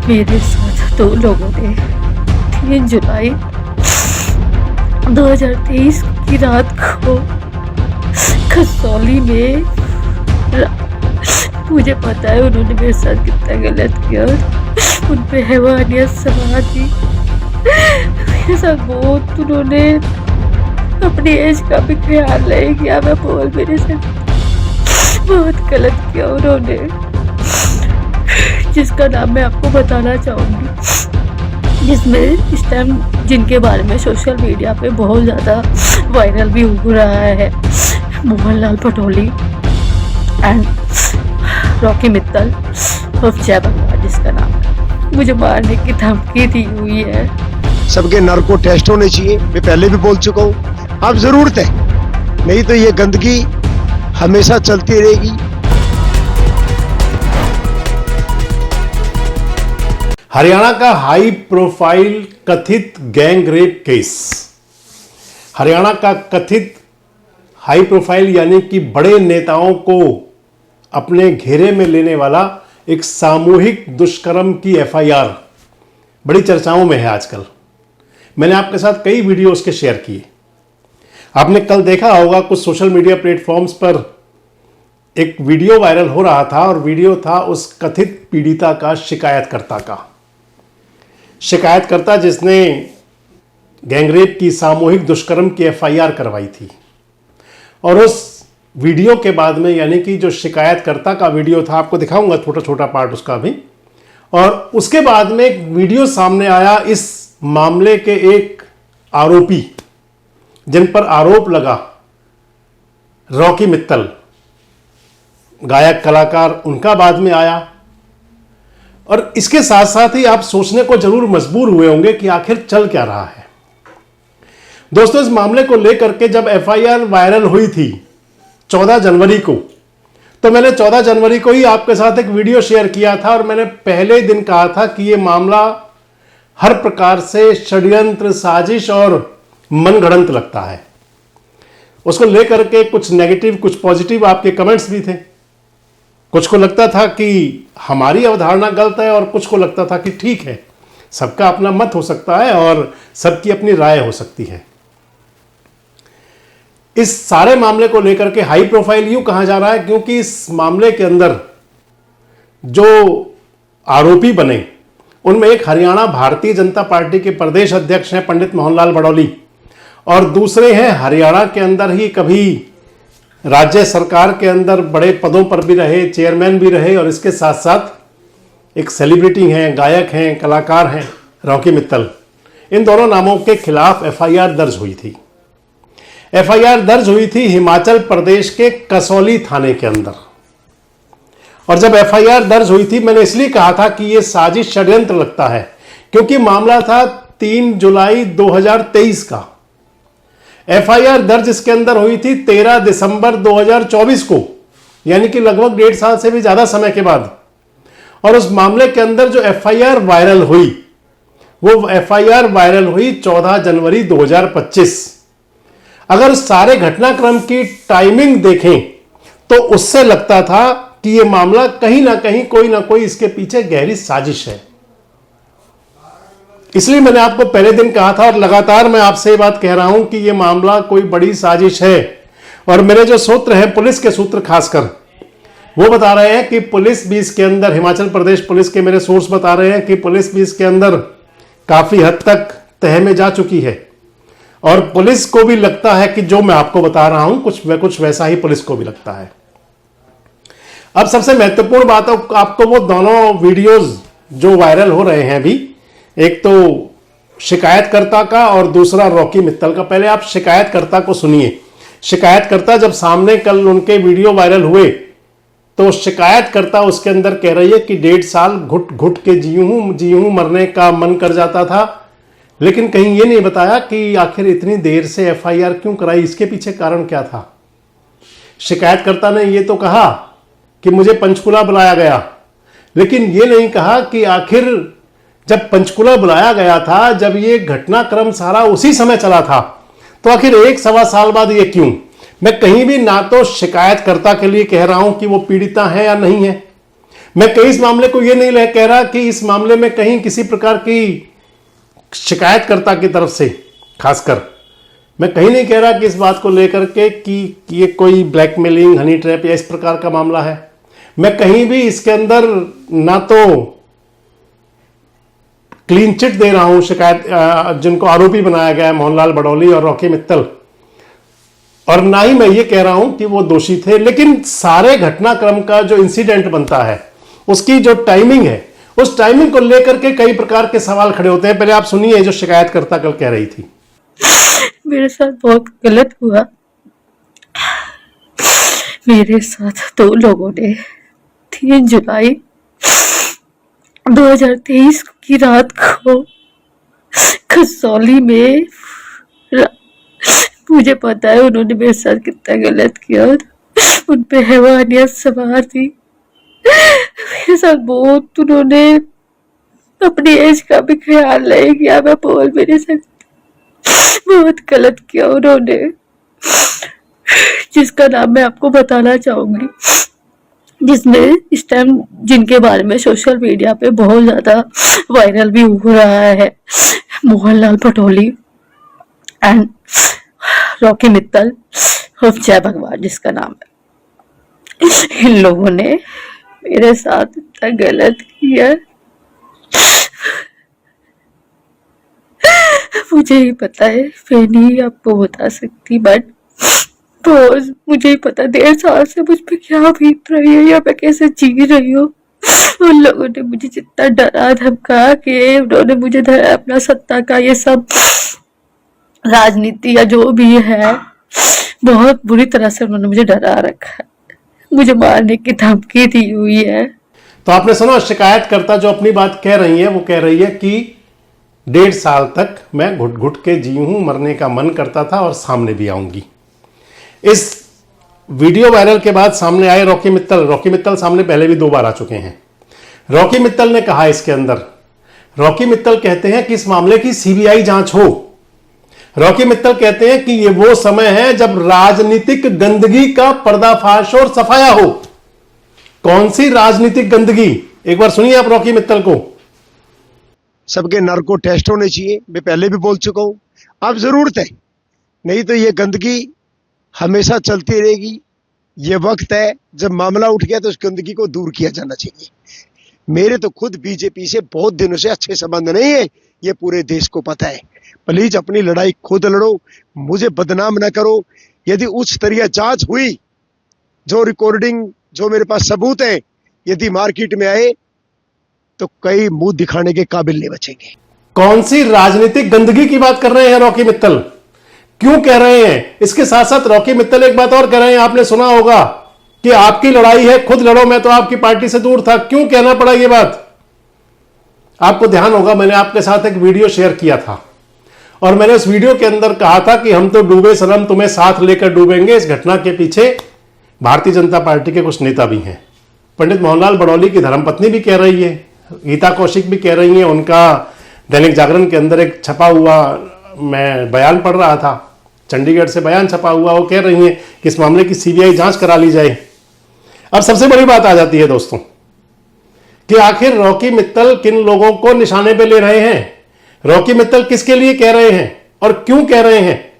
मेरे साथ 2 लोगों ने 3 जुलाई 2023 की रात को कसौली में मुझे पता है उन्होंने मेरे साथ कितना गलत किया। उन पे हैवानियत सवार थी, मेरे साथ बहुत उन्होंने अपनी एज का भी ख्याल नहीं किया। मैं बोल मेरे साथ बहुत गलत किया उन्होंने, जिसका नाम मैं आपको बताना चाहूँगी, जिसमें इस टाइम जिनके बारे में सोशल मीडिया पे बहुत ज़्यादा वायरल भी हो रहा है, Mohanlal Patauli and Rocky Mittal of जय बंगाल, जिसका नाम है। मुझे मारने की धमकी दी हुई है। सबके नार्को टेस्ट होने चाहिए, मैं पहले भी बोल चुका हूँ। अब जरूरत है, नहीं तो ये गंदगी हमेशा चलती रहेगी। हरियाणा का हाई प्रोफाइल कथित गैंग रेप केस। हरियाणा का कथित हाई प्रोफाइल यानी कि बड़े नेताओं को अपने घेरे में लेने वाला एक सामूहिक दुष्कर्म की एफआईआर बड़ी चर्चाओं में है आजकल। मैंने आपके साथ कई वीडियो उसके शेयर किए। आपने कल देखा होगा कुछ सोशल मीडिया प्लेटफॉर्म्स पर एक वीडियो वायरल हो रहा था, और वीडियो था उस कथित पीड़िता का, शिकायतकर्ता का। शिकायतकर्ता जिसने गैंगरेप की सामूहिक दुष्कर्म की एफआईआर करवाई थी। और उस वीडियो के बाद में, यानी कि जो शिकायतकर्ता का वीडियो था, आपको दिखाऊंगा छोटा छोटा पार्ट उसका भी, और उसके बाद में एक वीडियो सामने आया इस मामले के एक आरोपी जिन पर आरोप लगा, रॉकी मित्तल, गायक कलाकार, उनका बाद में आया। और इसके साथ साथ ही आप सोचने को जरूर मजबूर हुए होंगे कि आखिर चल क्या रहा है। दोस्तों, इस मामले को लेकर के जब एफआईआर वायरल हुई थी 14 जनवरी को, तो मैंने 14 जनवरी को ही आपके साथ एक वीडियो शेयर किया था, और मैंने पहले दिन कहा था कि यह मामला हर प्रकार से षड्यंत्र, साजिश और मनगढ़ंत लगता है। उसको लेकर के कुछ नेगेटिव, कुछ पॉजिटिव आपके कमेंट्स भी थे। कुछ को लगता था कि हमारी अवधारणा गलत है, और कुछ को लगता था कि ठीक है, सबका अपना मत हो सकता है और सबकी अपनी राय हो सकती है। इस सारे मामले को लेकर के हाई प्रोफाइल यूं कहा जा रहा है क्योंकि इस मामले के अंदर जो आरोपी बने उनमें एक हरियाणा भारतीय जनता पार्टी के प्रदेश अध्यक्ष हैं पंडित मोहनलाल पटौली, और दूसरे हैं हरियाणा के अंदर ही कभी राज्य सरकार के अंदर बड़े पदों पर भी रहे, चेयरमैन भी रहे, और इसके साथ साथ एक सेलिब्रिटी हैं, गायक हैं, कलाकार हैं, रॉकी मित्तल। इन दोनों नामों के खिलाफ एफआईआर दर्ज हुई थी। एफआईआर दर्ज हुई थी हिमाचल प्रदेश के कसौली थाने के अंदर। और जब एफआईआर दर्ज हुई थी, मैंने इसलिए कहा था कि यह साजिश, षड्यंत्र लगता है, क्योंकि मामला था 3 जुलाई 2023 का। एफआईआर दर्ज इसके अंदर हुई थी 13 दिसंबर 2024 को, यानी कि लगभग 1.5 साल से भी ज्यादा समय के बाद। और उस मामले के अंदर जो एफआईआर वायरल हुई, वो एफआईआर वायरल हुई 14 जनवरी 2025। अगर सारे घटनाक्रम की टाइमिंग देखें तो उससे लगता था कि यह मामला कहीं ना कहीं, कोई ना कोई इसके पीछे गहरी साजिश है। इसलिए मैंने आपको पहले दिन कहा था, और लगातार मैं आपसे ये बात कह रहा हूं कि यह मामला कोई बड़ी साजिश है। और मेरे जो सूत्र हैं, पुलिस के सूत्र खासकर, वो बता रहे हैं कि पुलिस भी इसके अंदर, हिमाचल प्रदेश पुलिस के मेरे सोर्स बता रहे हैं कि पुलिस भी इसके अंदर काफी हद तक तह में जा चुकी है। और पुलिस को भी लगता है कि जो मैं आपको बता रहा हूं कुछ वैसा ही पुलिस को भी लगता है। अब सबसे महत्वपूर्ण बात है, आपको वो दोनों वीडियोस जो वायरल हो रहे हैं अभी, एक तो शिकायतकर्ता का और दूसरा रॉकी मित्तल का। पहले आप शिकायतकर्ता को सुनिए। शिकायतकर्ता जब सामने कल उनके वीडियो वायरल हुए, तो शिकायतकर्ता उसके अंदर कह रही है कि 1.5 साल घुट घुट के जी हूं, मरने का मन कर जाता था। लेकिन कहीं ये नहीं बताया कि आखिर इतनी देर से एफआईआर क्यों कराई, इसके पीछे कारण क्या था। शिकायतकर्ता ने ये तो कहा कि मुझे पंचकुला बुलाया गया, लेकिन ये नहीं कहा कि आखिर जब पंचकुला बुलाया गया था, जब ये घटनाक्रम सारा उसी समय चला था, तो आखिर 1-1.25 साल बाद ये क्यों। मैं कहीं भी ना तो शिकायतकर्ता के लिए कह रहा हूं कि वो पीड़िता है या नहीं है, मैं कहीं इस मामले को ये नहीं कह रहा कि इस मामले में कहीं किसी प्रकार की शिकायतकर्ता की तरफ से, खासकर मैं कहीं नहीं कह रहा कि इस बात को लेकर के कि ये कोई ब्लैकमेलिंग, हनी ट्रैप या इस प्रकार का मामला है। मैं कहीं भी इसके अंदर ना तो क्लीन चिट दे रहा हूं शिकायत जिनको आरोपी बनाया गया है मोहनलाल बडौली और रॉकी मित्तल, और ना ही मैं ये कह रहा हूं कि वो दोषी थे। लेकिन सारे घटनाक्रम का जो इंसिडेंट बनता है, उसकी जो टाइमिंग है, उस टाइमिंग को लेकर के कई प्रकार के सवाल खड़े होते हैं। पहले आप सुनिए जो शिकायतकर्ता कल कह रही थी। मेरे साथ बहुत गलत हुआ। मेरे साथ 2 लोगों ने 3 जुलाई 2023 की रात को खसौली में, मुझे पता है उन्होंने मेरे साथ कितना गलत किया। उन पे हैवानियत सवार थी मेरे साथ बहुत। उन्होंने अपनी एज का भी ख्याल नहीं किया, मैं बोल भी नहीं सकती। बहुत गलत किया उन्होंने, जिसका नाम मैं आपको बताना चाहूंगी, जिसमें इस टाइम जिनके बारे में सोशल मीडिया पे बहुत ज्यादा वायरल भी हो रहा है, मोहनलाल पटोली एंड रॉकी मित्तल और जय भगवान जिसका नाम है। इन लोगों ने मेरे साथ इतना गलत किया, मुझे ही पता है, मैं नहीं आपको बता सकती, बट तो मुझे ही पता 1.5 साल से मुझ पे क्या बीत रही है या मैं कैसे जी रही हूँ। उन लोगों ने मुझे जितना डरा धमका के उन्होंने मुझे अपना सत्ता का ये सब राजनीति या जो भी है, बहुत बुरी तरह से उन्होंने मुझे डरा रखा है, मुझे मारने की धमकी दी हुई है। तो आपने सुना शिकायतकर्ता जो अपनी बात कह रही है, वो कह रही है कि 1.5 साल तक मैं घुट घुट के जी हूं, मरने का मन करता था और सामने भी आऊंगी। इस वीडियो वायरल के बाद सामने आए रॉकी मित्तल सामने पहले भी 2 बार आ चुके हैं। रॉकी मित्तल ने कहा इसके अंदर, रॉकी मित्तल कहते हैं कि इस मामले की सीबीआई जांच हो। रॉकी मित्तल कहते हैं कि ये वो समय है जब राजनीतिक गंदगी का पर्दाफाश और सफाया हो। कौन सी राजनीतिक गंदगी, एक बार सुनिए आप रॉकी मित्तल को। सबके नार्को टेस्ट होने चाहिए, मैं पहले भी बोल चुका हूं। अब जरूरत है, नहीं तो ये गंदगी हमेशा चलती रहेगी। ये वक्त है जब मामला उठ गया तो उस गंदगी को दूर किया जाना चाहिए। मेरे तो खुद बीजेपी से बहुत दिनों से अच्छे संबंध नहीं है, ये पूरे देश को पता है। प्लीज अपनी लड़ाई खुद लड़ो, मुझे बदनाम ना करो। यदि उच्च स्तरीय जांच हुई, जो रिकॉर्डिंग, जो मेरे पास सबूत है, यदि मार्केट में आए तो कई मुंह दिखाने के काबिल नहीं बचेंगे। कौन सी राजनीतिक गंदगी की बात कर रहे हैं रॉकी मित्तल, क्यों कह रहे हैं? इसके साथ साथ रॉकी मित्तल एक बात और कह रहे हैं, आपने सुना होगा कि आपकी लड़ाई है खुद लड़ो, मैं तो आपकी पार्टी से दूर था। क्यों कहना पड़ा यह बात? आपको ध्यान होगा मैंने आपके साथ एक वीडियो शेयर किया था और मैंने उस वीडियो के अंदर कहा था कि हम तो डूबे सनम तुम्हें साथ लेकर डूबेंगे। इस घटना के पीछे भारतीय जनता पार्टी के कुछ नेता भी हैं। पंडित मोहनलाल बडौली की धर्मपत्नी भी कह रही है, गीता कौशिक भी कह रही है, उनका दैनिक जागरण के अंदर एक छपा हुआ मैं बयान पढ़ रहा था, चंडीगढ़ से बयान छपा हुआ, वो कह रही हैं कि इस मामले की सीबीआई जांच करा ली जाए। अब सबसे बड़ी बात आ जाती है दोस्तों कि आखिर रॉकी मित्तल किन लोगों को निशाने पे ले रहे हैं, रॉकी मित्तल किसके लिए कह रहे हैं और क्यों कह रहे हैं।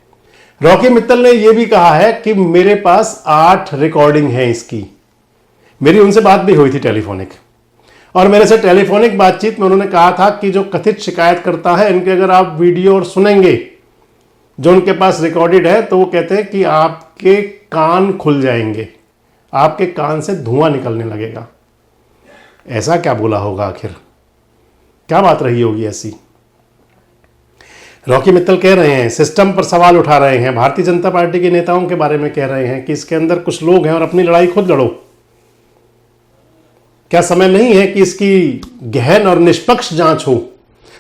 रॉकी मित्तल ने यह भी कहा है कि मेरे पास 8 रिकॉर्डिंग है इसकी। मेरी उनसे बात भी हुई थी टेलीफोनिक, और मेरे से टेलीफोनिक बातचीत में उन्होंने कहा था कि जो कथित शिकायतकर्ता है इनके अगर आप वीडियो और सुनेंगे जो उनके पास रिकॉर्डेड है, तो वो कहते हैं कि आपके कान खुल जाएंगे, आपके कान से धुआं निकलने लगेगा। ऐसा क्या बोला होगा, आखिर क्या बात रही होगी ऐसी? रॉकी मित्तल कह रहे हैं, सिस्टम पर सवाल उठा रहे हैं, भारतीय जनता पार्टी के नेताओं के बारे में कह रहे हैं कि इसके अंदर कुछ लोग हैं और अपनी लड़ाई खुद लड़ो। क्या समय नहीं है कि इसकी गहन और निष्पक्ष जांच हो?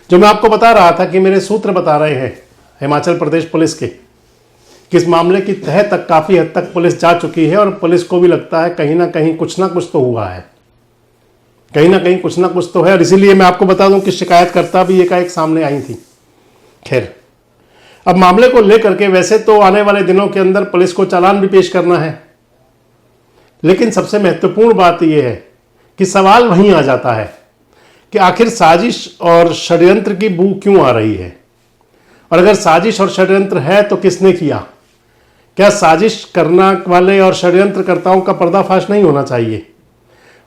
जो मैं आपको बता रहा था कि मेरे सूत्र बता रहे हैं हिमाचल प्रदेश पुलिस के कि इस मामले की तह तक काफी हद तक पुलिस जा चुकी है और पुलिस को भी लगता है कहीं ना कहीं कुछ ना कुछ तो हुआ है, कहीं ना कहीं कुछ ना कुछ तो है। और इसीलिए मैं आपको बता दूं कि शिकायतकर्ता भी एकाएक सामने आई थी। खैर, अब मामले को लेकर के वैसे तो आने वाले दिनों के अंदर पुलिस को चालान भी पेश करना है, लेकिन सबसे महत्वपूर्ण बात यह है कि सवाल वहीं आ जाता है कि आखिर साजिश और षड्यंत्र की बू क्यों आ रही है, और अगर साजिश और षड्यंत्र है तो किसने किया? क्या साजिश करना वाले और षड्यंत्रकर्ताओं का पर्दाफाश नहीं होना चाहिए?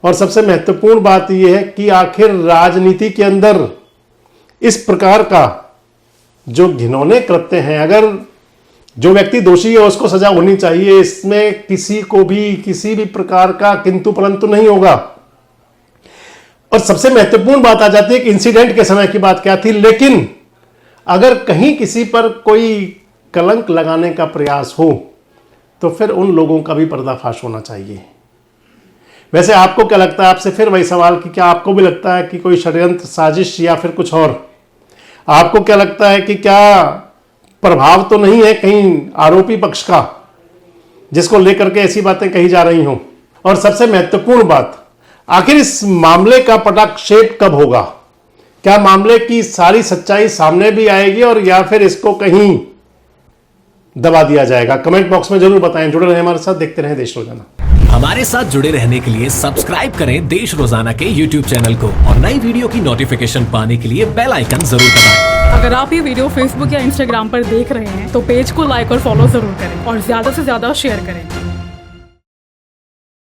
और सबसे महत्वपूर्ण बात यह है कि आखिर राजनीति के अंदर इस प्रकार का जो घिनौने कृत्य हैं, अगर जो व्यक्ति दोषी है उसको सजा होनी चाहिए, इसमें किसी को भी किसी भी प्रकार का किंतु परंतु नहीं होगा। और सबसे महत्वपूर्ण बात आ जाती है कि इंसिडेंट के समय की बात क्या थी, लेकिन अगर कहीं किसी पर कोई कलंक लगाने का प्रयास हो तो फिर उन लोगों का भी पर्दाफाश होना चाहिए। वैसे आपको क्या लगता है? आपसे फिर वही सवाल कि क्या आपको भी लगता है कि कोई षड्यंत्र, साजिश या फिर कुछ और? आपको क्या लगता है कि क्या प्रभाव तो नहीं है कहीं आरोपी पक्ष का, जिसको लेकर के ऐसी बातें कही जा रही हों? और सबसे महत्वपूर्ण बात, आखिर इस मामले का पटाक्षेप कब होगा? क्या मामले की सारी सच्चाई सामने भी आएगी और या फिर इसको कहीं दबा दिया जाएगा? कमेंट बॉक्स में जरूर बताएं। जुड़े रहें हमारे साथ, देखते रहें देश रोजाना। हमारे साथ जुड़े रहने के लिए सब्सक्राइब करें देश रोजाना के YouTube चैनल को और नई वीडियो की नोटिफिकेशन पाने के लिए बेल आइकन जरूर दबाएं। अगर आप ये वीडियो Facebook या Instagram पर देख रहे हैं तो पेज को लाइक और फॉलो जरूर करें और ज्यादा से ज्यादा शेयर करें।